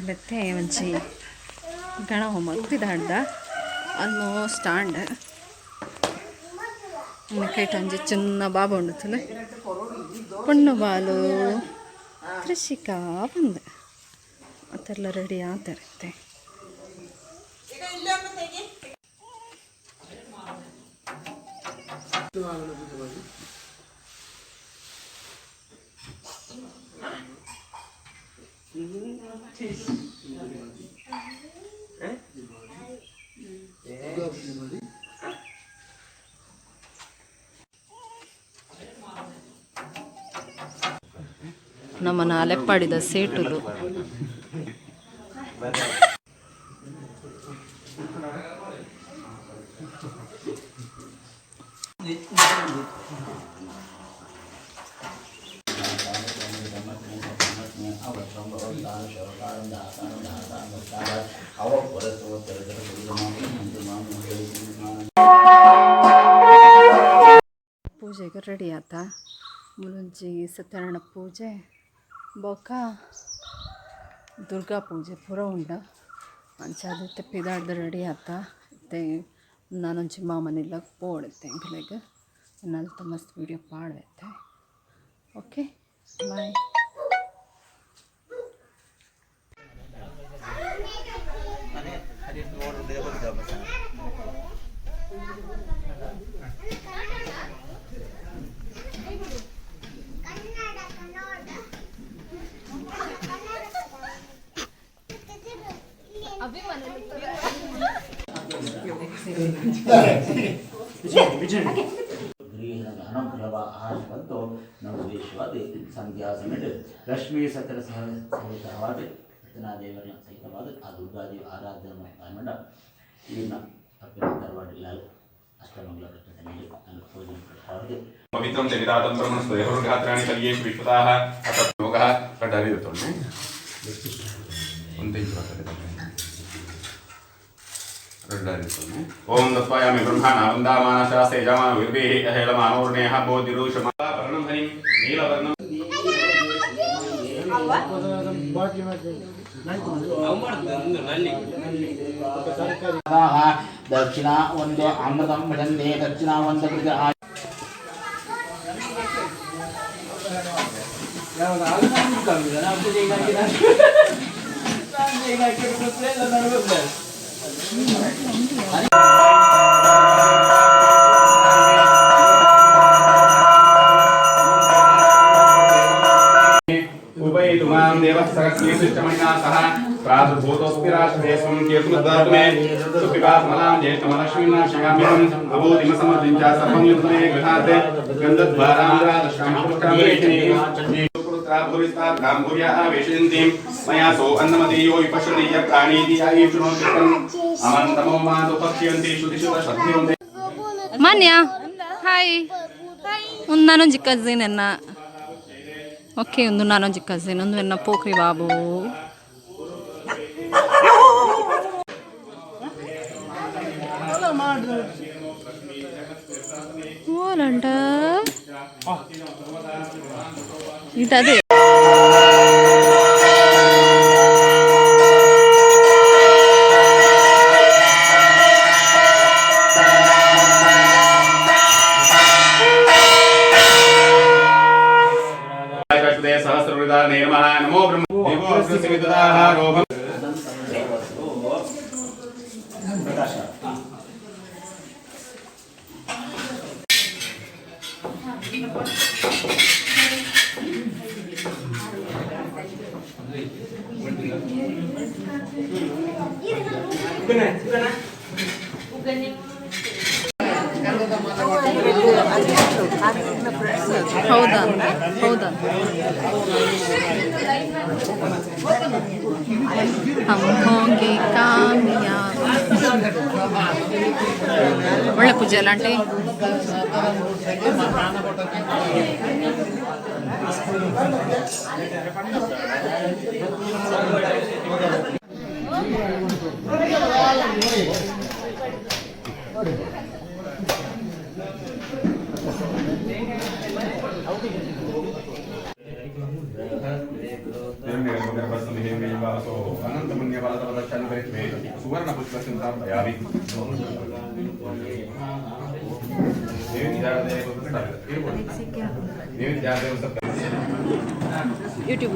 लेते हैं मंची गणा हो मगती दाड़ अल्लो स्टांड कईट अंजी चिन्न बाबा उंडुतले पुण्ण बालू कृषिका बंद मत्तेल्ल रेडी आते ನಮ್ಮನ್ನ ಅಲೆಪ್ಪಾಡಿದ ಸೇಟುಲು ಪೂಜೆಗೆ ರೆಡಿ ಆತ ಮುಲುಂಜಿ ಸತ್ಯನಾರಾಯಣ ಪೂಜೆ ಬೊಕ್ಕ ದುರ್ಗಾ ಪೂಜೆ ಪೂರ ಉಂಡ ಅಂಚಾದ ತೆಪ್ಪಿದಾಡ್ದು ರೆಡಿ ಆತ ಮತ್ತೆ ನಾನೊಂಚಿ ಮಾಮನಿಲ್ಲ ಪೋಡುತ್ತೆ ಬೆಳಗ್ಗೆ ನಾನು ಮಸ್ತ್ ವೀಡಿಯೋ ಪಾಡುತ್ತೆ ಓಕೆ ಬಾಯ್ ಅನುಗ್ರಹವಾಹಾರವಂತೋ ನವದೇಶವಾದ ಸಂಧ್ಯಾ ಸಮೇತ ಲಕ್ಷ್ಮೀ ಸಕಲ ಸಹಿತವಾದ ರತ್ನಾದೇವರ ಸಹಿತವಾದ ಆ ದುರ್ಗಾದೇವಿ ಆರಾಧನೆ ಮಂಡ ಇನ್ನ ಅಪ್ಪಿನ ತರವಾಡಿಲ್ಲ ಅಷ್ಟಮಂಗಲ ಕೃಷ್ಣದಲ್ಲಿ ನಾನು ಪೂಜೆ ಮಾಡಿದೆ ಪವಿತ್ರಂ ಜಗದಾತಂ ಬ್ರಹ್ಮಸ್ವಯಹುರ್ಘಾತ್ರಾಣಿ ಕಲಿಯೇಷು ವಿಶ್ವತಾಃ ಅತಯೋಗಃ ಕಡರಿದೊಳ್ಳೆ ಒಂದೇ ओम दत्वायामि ब्रह्मणा वन्दामाना शास्त्रे यजमानो विर्भिः अहेलमानोर्णेः बोधिरुषमावर्णं हरिं नीलवर्णं दक्षिणा ಒಂದು ಅಮೃತಂ ಭಜಂತೆ ದಕ್ಷಿಣಾ ಒಂದು ಕೃತ उपयितु मां देवः सहस्रेषुष्टमणिना सह प्रादुर्भूतोऽस्ति राष्ट्रेऽस्मिन् कीर्तनोद्धातुमे सुपिपासमलां ज्येष्ठमलक्ष्मीना शयाम्यहम् अभूतिमसमर्दिं च सर्वं युद्धमे गृहात् गन्धद्वारां भूरिस्ताद्गाम्भूर्यावेशयन्तीं मया सो अन्नमदेयो विपश्यन्ति प्राणीति आयुषुणोत्तिष्ठन् अमन्तमो मातो पक्ष्यन्ति श्रुतिश्रुतश्रद्धेयन्ते ಮಾನ್ಯ ಹಾಯ್ ಒಂದು ನಾನೊಂಜಿ ಕಝಿನ್ ಎನ್ನ ಓಕೆ ಒಂದು ನಾನೊಂಜಿ ಕಝಿನ್ ಒಂದು ಎನ್ನ ಪೋಖ್ರಿ ಬಾಬು ಓಲಂಡ ಇಟ್ಟದೆ सहस्रवृदार्णे नमः नमो ब्रह्म देवो अग्रस्य विददाहारो ಹೌದಾ ಹೌದಾ हम होंगे कामयाब ಒಳ್ಳೆ ಪೂಜೆ ಅಲ್ಲ ಆಂಟಿ वारसो अनंतमन्य बालतवदच्छानुकरित्वे सुवर्णपुष्पसिंहापयामि ಯೂಟ್ಯೂಬ್